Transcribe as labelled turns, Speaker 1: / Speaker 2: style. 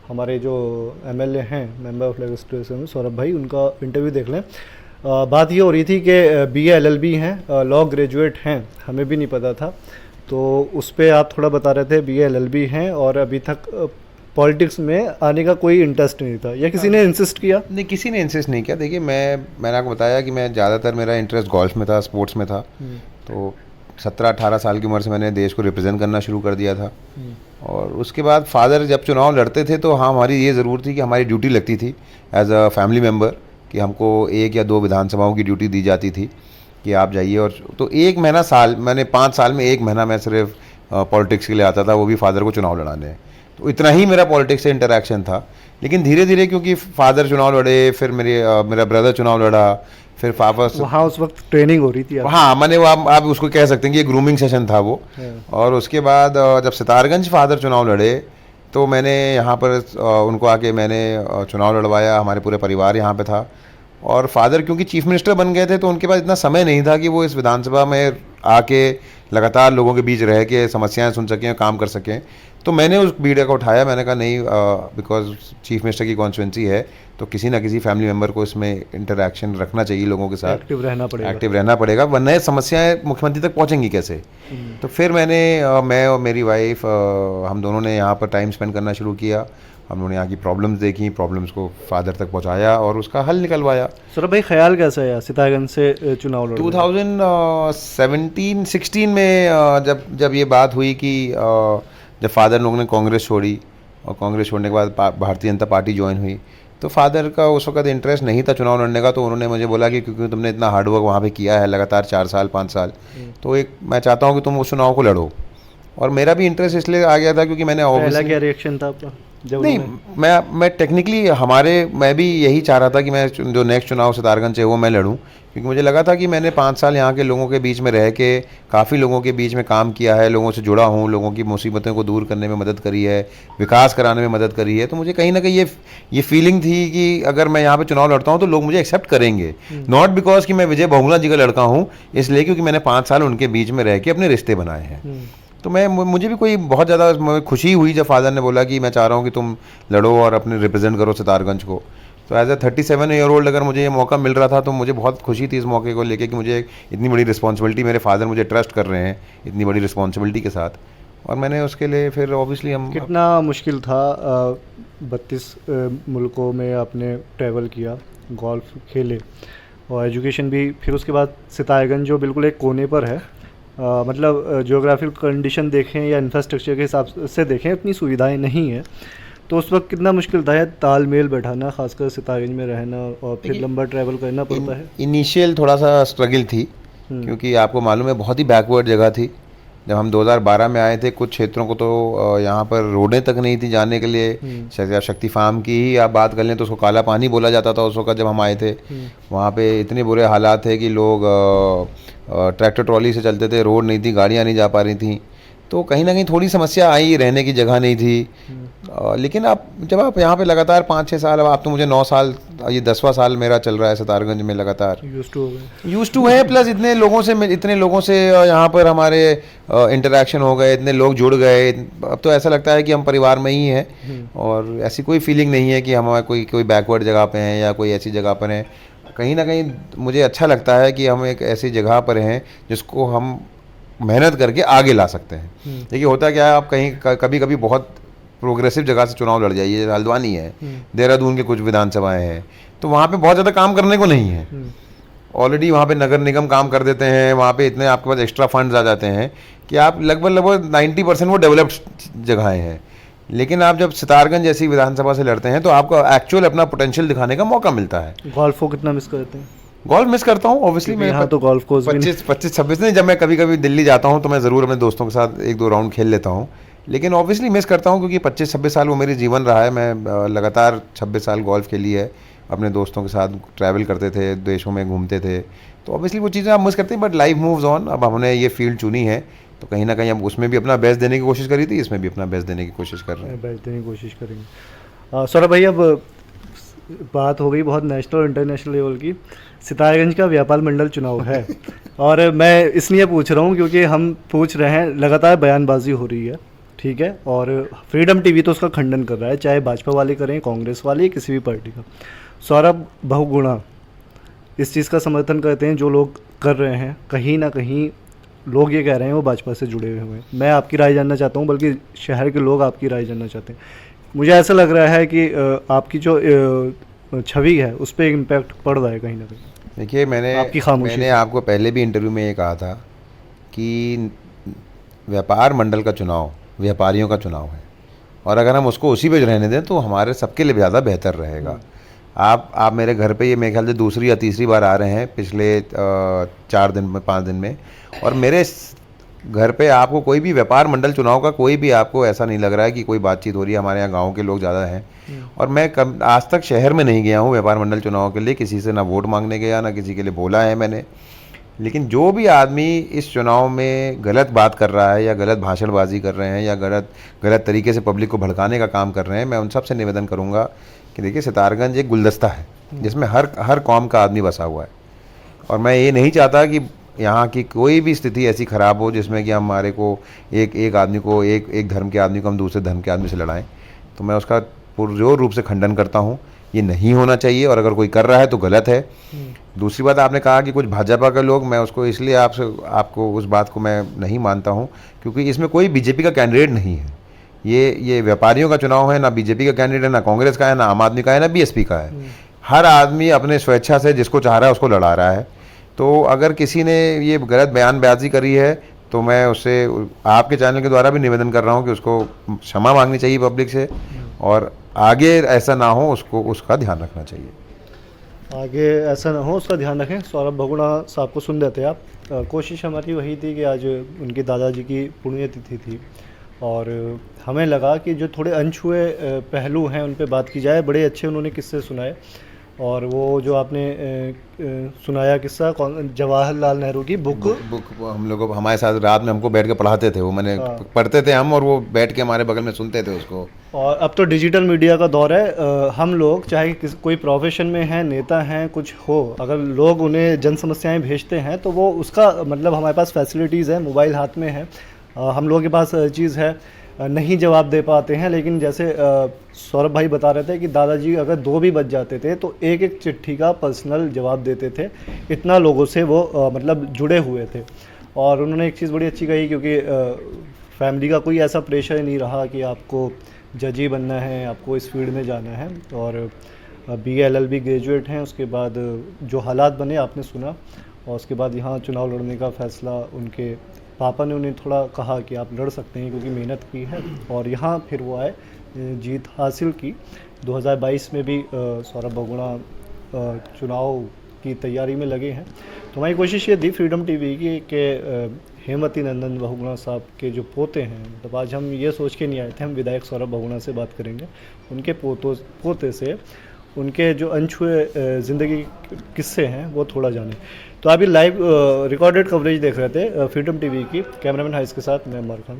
Speaker 1: हमारे जो एमएलए हैं, मेंबर ऑफ लेजिस्लेचर सौरभ भाई, उनका इंटरव्यू देख लें। बात ये हो रही थी कि बीए एलएलबी हैं, लॉ ग्रेजुएट हैं, हमें भी नहीं पता था। तो उस पर आप थोड़ा बता रहे थे बीए एलएलबी हैं और अभी तक पॉलिटिक्स में आने का कोई इंटरेस्ट नहीं था, या किसी ने इंसिस्ट किया?
Speaker 2: नहीं, किसी ने इंसिस्ट नहीं किया। देखिए, मैंने आपको बताया कि मैं ज़्यादातर मेरा इंटरेस्ट गोल्फ में था, स्पोर्ट्स में था। तो 17-18 साल की उम्र से मैंने देश को रिप्रेजेंट करना शुरू कर दिया था। और उसके बाद फादर जब चुनाव लड़ते थे तो हाँ, हमारी ये ज़रूर थी कि हमारी ड्यूटी लगती थी एज अ फैमिली मेम्बर, कि हमको 1 या 2 विधानसभाओं की ड्यूटी दी जाती थी कि आप जाइए। और तो 1 महीना साल, मैंने 5 साल में 1 महीना मैं सिर्फ पॉलिटिक्स के लिए आता था, वो भी फादर को चुनाव लड़ाने। तो इतना ही मेरा पॉलिटिक्स से इंटरेक्शन था। लेकिन धीरे धीरे क्योंकि फादर चुनाव लड़े, फिर मेरा ब्रदर चुनाव लड़ा, फिर पापा
Speaker 1: वहाँ उस वक्त ट्रेनिंग हो रही थी
Speaker 2: हाँ, मैंने वो आप उसको कह सकते हैं कि ये ग्रूमिंग सेशन था वो। और उसके बाद जब सितारगंज फादर चुनाव लड़े तो मैंने यहाँ पर उनको आके मैंने चुनाव लड़वाया। हमारे पूरे परिवार यहाँ पे था। और फादर क्योंकि चीफ मिनिस्टर बन गए थे तो उनके पास इतना समय नहीं था कि वो इस विधानसभा में आके लगातार लोगों के बीच रह के समस्याएं सुन सकें, काम कर सकें। तो मैंने उस बीड़े को उठाया। मैंने कहा नहीं, बिकॉज चीफ मिनिस्टर की कॉन्स्टिट्यूंसी है तो किसी ना किसी फैमिली मेम्बर को इसमें इंटरेक्शन रखना चाहिए, लोगों के साथ
Speaker 1: एक्टिव
Speaker 2: रहना पड़ेगा, वरना ये समस्याएं मुख्यमंत्री तक पहुंचेंगी कैसे। तो फिर मैं और मेरी वाइफ, हम दोनों ने यहाँ पर टाइम स्पेंड करना शुरू किया। हम लोगों ने यहाँ की प्रॉब्लम्स देखी, प्रॉब्लम्स को फादर तक पहुँचाया और उसका हल निकलवाया।
Speaker 1: सौरभ भाई, ख्याल कैसा है सितारगंज से चुनाव लड़ने?
Speaker 2: 2017-16 में जब ये बात हुई कि जब फादर लोगों ने कांग्रेस छोड़ी और कांग्रेस छोड़ने के बाद भारतीय जनता पार्टी ज्वाइन हुई, तो फादर का उस वक्त इंटरेस्ट नहीं था चुनाव लड़ने का। तो उन्होंने मुझे बोला कि क्योंकि तुमने इतना हार्डवर्क वहाँ पे किया है लगातार 4 साल 5 साल, तो मैं चाहता हूँ कि तुम उस चुनाव को लड़ो। और मेरा भी इंटरेस्ट इसलिए आ गया था क्योंकि मैंने
Speaker 1: पहला क्या रिएक्शन था आपका?
Speaker 2: नहीं, मैं टेक्निकली मैं भी यही चाह रहा था कि मैं जो नेक्स्ट चुनाव सितारगंज से वो मैं लड़ूं, क्योंकि मुझे लगा था कि मैंने 5 साल यहाँ के लोगों के बीच में रह के काफ़ी लोगों के बीच में काम किया है, लोगों से जुड़ा हूँ, लोगों की मुसीबतों को दूर करने में मदद करी है, विकास कराने में मदद करी है। तो मुझे कहीं ना कहीं ये फीलिंग थी कि अगर मैं यहाँ पर चुनाव लड़ता हूँ तो लोग मुझे एक्सेप्ट करेंगे। नॉट बिकॉज कि मैं विजय बहुगुणा जी का लड़का हूँ, इसलिए क्योंकि मैंने 5 साल उनके बीच में रह के अपने रिश्ते बनाए हैं। तो मुझे भी कोई बहुत ज़्यादा खुशी हुई जब फादर ने बोला कि मैं चाह रहा हूँ कि तुम लड़ो और अपने रिप्रेजेंट करो सितारगंज को। तो एज ए 37 ईयर ओल्ड अगर मुझे ये मौका मिल रहा था तो मुझे बहुत खुशी थी इस मौके को लेके कि मुझे इतनी बड़ी रिस्पॉन्सिबिलिटी, मेरे फादर मुझे ट्रस्ट कर रहे हैं इतनी बड़ी रिस्पॉन्सिबिलिटी के साथ। और मैंने उसके लिए फिर ऑब्वियसली
Speaker 1: कितना मुश्किल था, 32 मुल्कों में आपने ट्रैवल किया, गोल्फ खेले और एजुकेशन भी, फिर उसके बाद सितारगंज जो बिल्कुल एक कोने पर है, मतलब ज्योग्राफिकल कंडीशन देखें या इंफ्रास्ट्रक्चर के हिसाब से देखें उतनी सुविधाएं नहीं है। तो उस वक्त कितना मुश्किल था तालमेल बैठाना, खासकर सितारगंज में रहना और फिर लंबा ट्रैवल करना पड़ता है?
Speaker 2: इनिशियल थोड़ा सा स्ट्रगल थी क्योंकि आपको मालूम है बहुत ही बैकवर्ड जगह थी। जब हम 2012 में आए थे कुछ क्षेत्रों को तो यहाँ पर रोडें तक नहीं थी जाने के लिए। शक्ति फार्म की ही आप बात कर लें तो उसको काला पानी बोला जाता था उस वक्त जब हम आए थे। वहाँ पे इतने बुरे हालात थे कि लोग ट्रैक्टर ट्रॉली से चलते थे, रोड नहीं थी, गाड़ियाँ नहीं जा पा रही थी। तो कहीं ना कहीं थोड़ी समस्या आई, रहने की जगह नहीं थी। लेकिन जब आप यहाँ पे लगातार 5-6 साल, अब आप तो मुझे 9 साल, ये 10वां साल मेरा चल रहा है सितारगंज में लगातार। यूज टू है, प्लस इतने लोगों से यहाँ पर हमारे इंटरेक्शन हो गए, इतने लोग जुड़ गए। अब तो ऐसा लगता है कि हम परिवार में ही हैं और ऐसी कोई फीलिंग नहीं है कि हम कोई बैकवर्ड जगह पे हैं या कोई ऐसी जगह पर हैं। कहीं ना कहीं मुझे अच्छा लगता है कि हम एक ऐसी जगह पर हैं जिसको हम मेहनत करके आगे ला सकते हैं। देखिए होता क्या है, आप कहीं कभी बहुत प्रोग्रेसिव जगह से चुनाव लड़ जाइए, जैसे हल्द्वानी है, देहरादून के कुछ विधानसभाएं हैं, तो वहाँ पे बहुत ज़्यादा काम करने को नहीं है। ऑलरेडी वहाँ पे नगर निगम काम कर देते हैं, वहाँ पे इतने आपके पास एक्स्ट्रा फंड्स आ जाते हैं कि आप लगभग 90% वो डेवलप्ड जगहें हैं। लेकिन आप जब सितारगंज जैसी विधानसभा से लड़ते हैं तो आपको एक्चुअल अपना पोटेंशियल दिखाने का मौका मिलता है।
Speaker 1: गोल्फ को कितना मिस करते हैं?
Speaker 2: गोल्फ मिस करता हूँ ऑब्वियसली। मैं
Speaker 1: यहाँ तो गोल्फ कोर्स
Speaker 2: 25-26 नहीं, जब मैं कभी दिल्ली जाता हूँ तो मैं ज़रूर अपने दोस्तों के साथ 1-2 राउंड खेल लेता हूँ। लेकिन ऑब्वियसली मिस करता हूँ क्योंकि 25-26 साल वो मेरी जीवन रहा है। मैं लगातार 26 साल गोल्फ खेली है, अपने दोस्तों के साथ ट्रैवल करते थे, देशों में घूमते थे। तो ऑब्वियसली वो चीज़ें आप मिस करते हैं, बट लाइफ मूव्स ऑन। अब हमने ये फील्ड चुनी है तो कहीं ना कहीं हम उसमें भी अपना बेस्ट देने की कोशिश करी थी, इसमें भी अपना बेस्ट देने की कोशिश कर रहे हैं।
Speaker 1: बेस्ट देने की कोशिश करेंगे। सौरभ भाई, अब बात हो गई बहुत नेशनल और इंटरनेशनल लेवल की। सितारगंज का व्यापार मंडल चुनाव है और मैं इसलिए पूछ रहा हूँ क्योंकि हम पूछ रहे हैं, लगातार बयानबाजी हो रही है ठीक है, और फ्रीडम टीवी तो उसका खंडन कर रहा है, चाहे भाजपा वाले करें, कांग्रेस वाले, किसी भी पार्टी का। सौरभ बहुगुणा इस चीज़ का समर्थन करते हैं जो लोग कर रहे हैं। कहीं ना कहीं लोग ये कह रहे हैं वो भाजपा से जुड़े हुए हैं। मैं आपकी राय जानना चाहता हूँ, बल्कि शहर के लोग आपकी राय जानना चाहते हैं। मुझे ऐसा लग रहा है कि आपकी जो छवि है उस पर इम्पैक्ट पड़ रहा है कहीं ना कहीं।
Speaker 2: देखिए,
Speaker 1: आपकी खामोशी
Speaker 2: मैंने
Speaker 1: से।
Speaker 2: आपको पहले भी इंटरव्यू में ये कहा था कि व्यापार मंडल का चुनाव व्यापारियों का चुनाव है, और अगर हम उसको उसी पे रहने दें तो हमारे सबके लिए ज़्यादा बेहतर रहेगा। आप मेरे घर पे ये मेरे ख्याल से दूसरी या तीसरी बार आ रहे हैं पिछले 4 दिन में, 5 दिन में, और मेरे घर पे आपको कोई भी व्यापार मंडल चुनाव का कोई भी आपको ऐसा नहीं लग रहा है कि कोई बातचीत हो रही है। हमारे यहाँ गाँव के लोग ज़्यादा हैं, और मैं आज तक शहर में नहीं गया हूँ व्यापार मंडल चुनाव के लिए, किसी से ना वोट मांगने गया, ना किसी के लिए बोला है मैंने। लेकिन जो भी आदमी इस चुनाव में गलत बात कर रहा है, या गलत भाषणबाजी कर रहे हैं, या गलत तरीके से पब्लिक को भड़काने का काम कर रहे हैं, मैं उन सब से निवेदन करूंगा कि देखिए, सितारगंज एक गुलदस्ता है जिसमें हर कौम का आदमी बसा हुआ है, और मैं ये नहीं चाहता कि यहाँ की कोई भी स्थिति ऐसी ख़राब हो जिसमें कि हमारे को एक आदमी को एक धर्म के आदमी को हम दूसरे धर्म के आदमी से लड़ाएं। तो मैं उसका पुरजोर रूप से खंडन करता हूँ। ये नहीं होना चाहिए, और अगर कोई कर रहा है तो गलत है। दूसरी बात, आपने कहा कि कुछ भाजपा के लोग, मैं उसको इसलिए आपको उस बात को मैं नहीं मानता हूँ क्योंकि इसमें कोई बीजेपी का कैंडिडेट नहीं है। ये व्यापारियों का चुनाव है, ना बीजेपी का कैंडिडेट है, ना कांग्रेस का है, ना आम आदमी का है, ना बीएसपी का है। हर आदमी अपने स्वेच्छा से जिसको चाह रहा है उसको लड़ा रहा है। तो अगर किसी ने ये गलत बयानबाजी करी है तो मैं उससे आपके चैनल के द्वारा भी निवेदन कर रहा हूँ कि उसको क्षमा मांगनी चाहिए पब्लिक से, और आगे ऐसा ना हो उसका ध्यान रखना चाहिए।
Speaker 1: आगे ऐसा ना हो उसका ध्यान रखें। सौरभ बहुगुणा साहब को सुन लेते आप। कोशिश हमारी वही थी कि आज उनके दादाजी की पुण्यतिथि थी, और हमें लगा कि जो थोड़े अनछुए पहलू हैं उन पे बात की जाए। बड़े अच्छे उन्होंने किस्से सुनाए, और वो जो आपने सुनाया किस्सा जवाहरलाल नेहरू की बुक
Speaker 2: हम लोग हमारे साथ रात में हमको बैठ के पढ़ाते थे, वो मैंने पढ़ते थे हम, और वो बैठ के हमारे बगल में सुनते थे उसको।
Speaker 1: और अब तो डिजिटल मीडिया का दौर है। हम लोग चाहे कोई प्रोफेशन में हैं, नेता हैं, कुछ हो, अगर लोग उन्हें जन समस्याएं भेजते हैं तो वो उसका मतलब हमारे पास फैसिलिटीज़ है, मोबाइल हाथ में है, हम लोगों के पास चीज़ है, नहीं जवाब दे पाते हैं। लेकिन जैसे सौरभ भाई बता रहे थे कि दादाजी अगर 2 भी बज जाते थे तो एक चिट्ठी का पर्सनल जवाब देते थे। इतना लोगों से वो मतलब जुड़े हुए थे। और उन्होंने एक चीज़ बड़ी अच्छी कही, क्योंकि फैमिली का कोई ऐसा प्रेशर नहीं रहा कि आपको जज ही बनना है, आपको इस फील्ड में जाना है। और BA LLB ग्रेजुएट हैं। उसके बाद जो हालात बने आपने सुना, और उसके बाद यहाँ चुनाव लड़ने का फ़ैसला उनके पापा ने उन्हें थोड़ा कहा कि आप लड़ सकते हैं क्योंकि मेहनत की है, और यहाँ फिर वो आए, जीत हासिल की। 2022 में भी सौरभ बहुगुणा चुनाव की तैयारी में लगे हैं। तो हमारी कोशिश ये थी फ्रीडम टीवी की कि हेमवती नंदन बहुगुणा साहब के जो पोते हैं, मतलब आज हम ये सोच के नहीं आए थे हम विधायक सौरभ बहुगुणा से बात करेंगे, उनके पोते से उनके जो अनछुए ज़िंदगी किस्से हैं वो थोड़ा जाने। तो अभी लाइव रिकॉर्डेड कवरेज देख रहे थे फ्रीडम टीवी की, कैमरामैन हाइस के साथ मैं उमर खान।